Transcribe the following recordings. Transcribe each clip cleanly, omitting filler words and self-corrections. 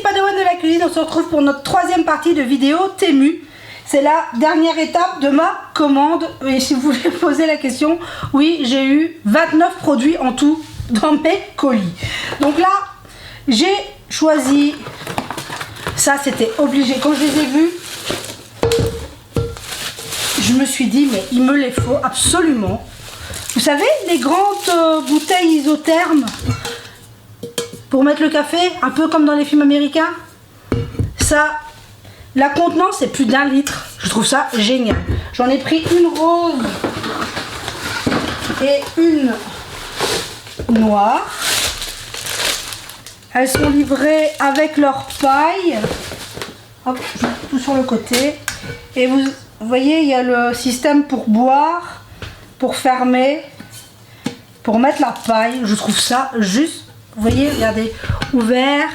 Padawans de la cuisine, on se retrouve pour notre troisième partie de vidéo Temu. C'est la dernière étape de ma commande. Et si vous voulez poser la question, oui, j'ai eu 29 produits en tout dans mes colis. Donc là, j'ai choisi, ça c'était obligé. Quand je les ai vus, je me suis dit, mais il me les faut absolument. Vous savez, les grandes bouteilles isothermes pour mettre le café, un peu comme dans les films américains. Ça, la contenance est plus d'1 litre. Je trouve ça génial. J'en ai pris une rose et une noire. Elles sont livrées avec leur paille. Hop, je mets tout sur le côté. Et vous voyez, il y a le système pour boire, pour fermer, pour mettre la paille. Je trouve ça juste, vous voyez, regardez, ouvert.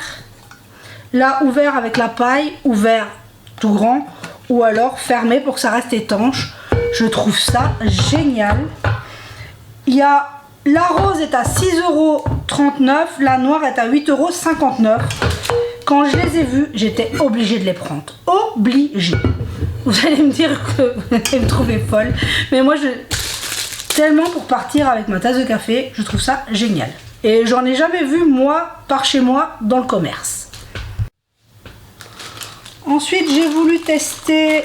Là, ouvert avec la paille, ouvert tout grand, ou alors fermé pour que ça reste étanche. Je trouve ça génial. Il y a, la rose est à 6,39 €, la noire est à 8,59 €. Quand je les ai vus, j'étais obligée de les prendre. Obligée. Vous allez me dire que vous allez me trouver folle, mais moi, tellement pour partir avec ma tasse de café, je trouve ça génial. Et j'en ai jamais vu, moi, par chez moi, dans le commerce. Ensuite, j'ai voulu tester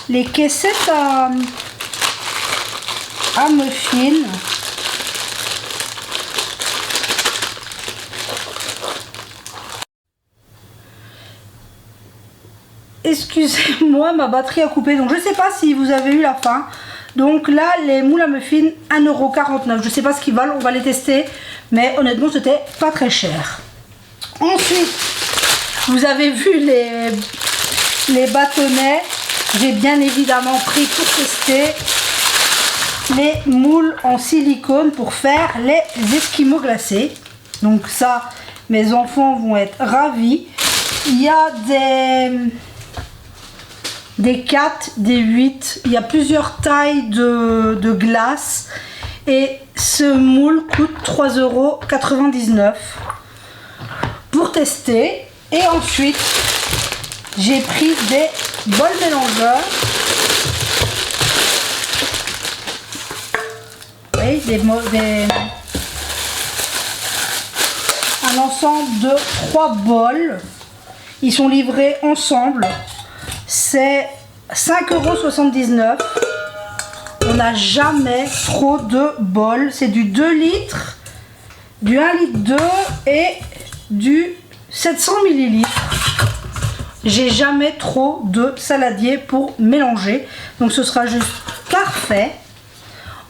les caissettes à muffins. Excusez-moi, ma batterie a coupé, donc je ne sais pas si vous avez eu la fin. Donc là, les moules à muffins, 1,49 €. Je ne sais pas ce qu'ils valent, on va les tester, mais honnêtement, c'était pas très cher. Ensuite, vous avez vu les bâtonnets. J'ai bien évidemment pris pour tester les moules en silicone pour faire les esquimaux glacés. Donc ça, mes enfants vont être ravis. Il y a des 4, des 8, il y a plusieurs tailles de glace et ce moule coûte 3,99 € pour tester. Et ensuite j'ai pris des bols mélangeurs, oui, un ensemble de 3 bols. Ils sont livrés ensemble. C'est 5,79 €. On n'a jamais trop de bols. C'est du 2 litres, du 1,2 litre et du 700 ml. J'ai jamais trop de saladier pour mélanger. Donc ce sera juste parfait.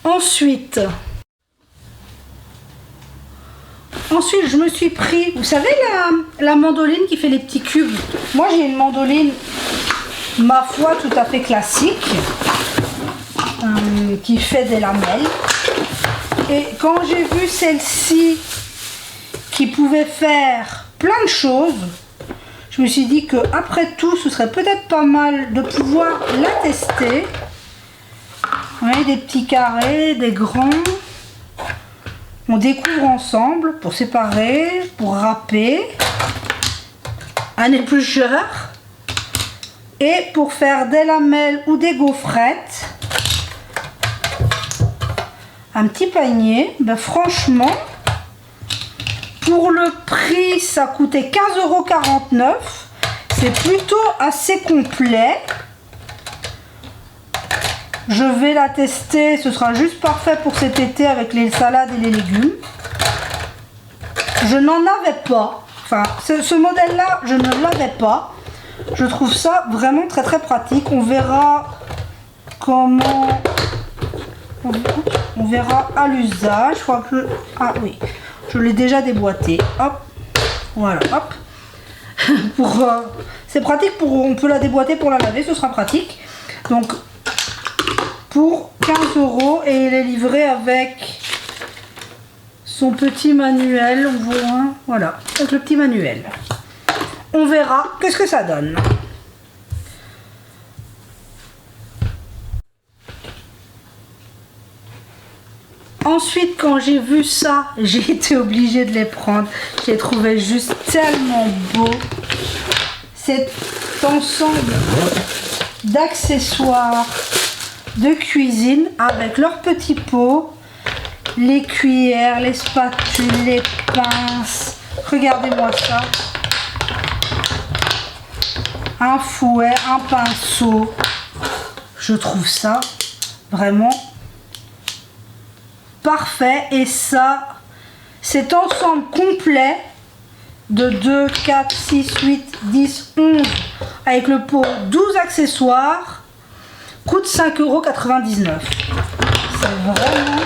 Ensuite, je me suis pris, vous savez, la mandoline qui fait les petits cubes. Moi, j'ai une mandoline, ma foi, tout à fait classique, qui fait des lamelles. Et quand j'ai vu celle-ci, qui pouvait faire plein de choses, je me suis dit que après tout, ce serait peut-être pas mal de pouvoir la tester. Vous voyez, des petits carrés, des grands. On découvre ensemble pour séparer, pour râper, un éplucheur et pour faire des lamelles ou des gaufrettes. Un petit panier. Ben franchement, pour le prix, ça coûtait 15,49 €. C'est plutôt assez complet. Je vais la tester, ce sera juste parfait pour cet été avec les salades et les légumes. Je n'en avais pas, enfin ce modèle-là, je ne l'avais pas. Je trouve ça vraiment très très pratique. On verra comment, on verra à l'usage. Je crois que ah oui, je l'ai déjà déboîté. Hop, voilà, hop. C'est pratique on peut la déboîter pour la laver, ce sera pratique. Donc pour 15 € et il est livré avec son petit manuel, on voit, voilà, avec le petit manuel. On verra qu'est-ce que ça donne. Ensuite, quand j'ai vu ça, j'ai été obligée de les prendre. Je les trouvais juste tellement beaux. Cet ensemble d'accessoires de cuisine avec leurs petits pots, les cuillères, les spatules, les pinces. Regardez-moi ça. Un fouet, un pinceau. Je trouve ça vraiment parfait. Et ça, cet ensemble complet de 2, 4, 6, 8, 10, 11 avec le pot 12 accessoires coûte 5,99 €. C'est vraiment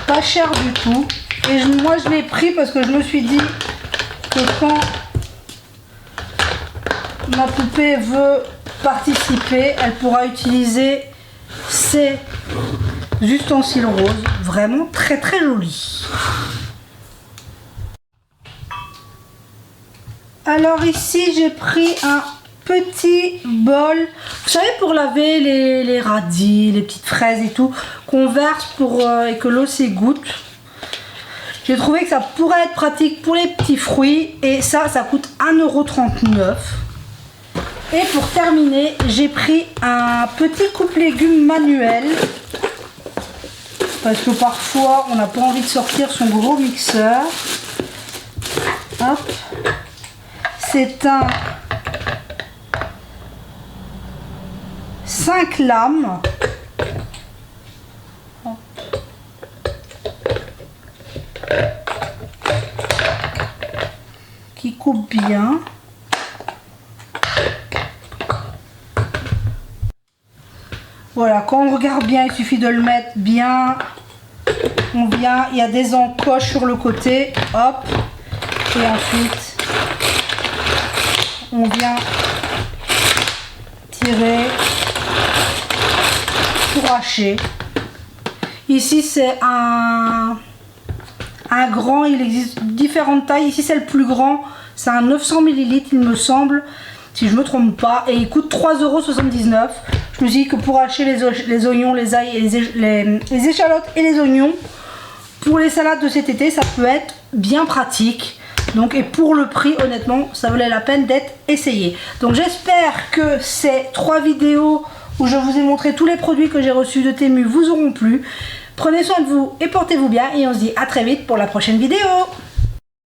pas cher du tout. Et moi je l'ai pris parce que je me suis dit que quand ma poupée veut participer, elle pourra utiliser ces ustensiles roses. Vraiment très très jolis. Alors ici j'ai pris un petit bol, vous savez, pour laver les radis, les petites fraises et tout, qu'on verse pour et que l'eau s'égoutte. J'ai trouvé que ça pourrait être pratique pour les petits fruits et ça coûte 1,39 €. Et pour terminer, j'ai pris un petit coupe-légumes manuel parce que parfois on n'a pas envie de sortir son gros mixeur. Hop. C'est un 5 lames. Qui coupe bien. Voilà, quand on regarde bien, il suffit de le mettre bien. On vient, il y a des encoches sur le côté, hop, et ensuite on vient tirer pour hacher. Ici c'est un grand, il existe différentes tailles. Ici c'est le plus grand, c'est un 900 ml il me semble, si je me trompe pas, et il coûte 3,79 €. Je me suis dit que pour hacher les oignons, les ails, et les échalotes et les oignons, pour les salades de cet été, ça peut être bien pratique. Donc, et pour le prix, honnêtement, ça valait la peine d'être essayé. Donc j'espère que ces 3 vidéos où je vous ai montré tous les produits que j'ai reçus de Temu vous auront plu. Prenez soin de vous et portez-vous bien, et on se dit à très vite pour la prochaine vidéo.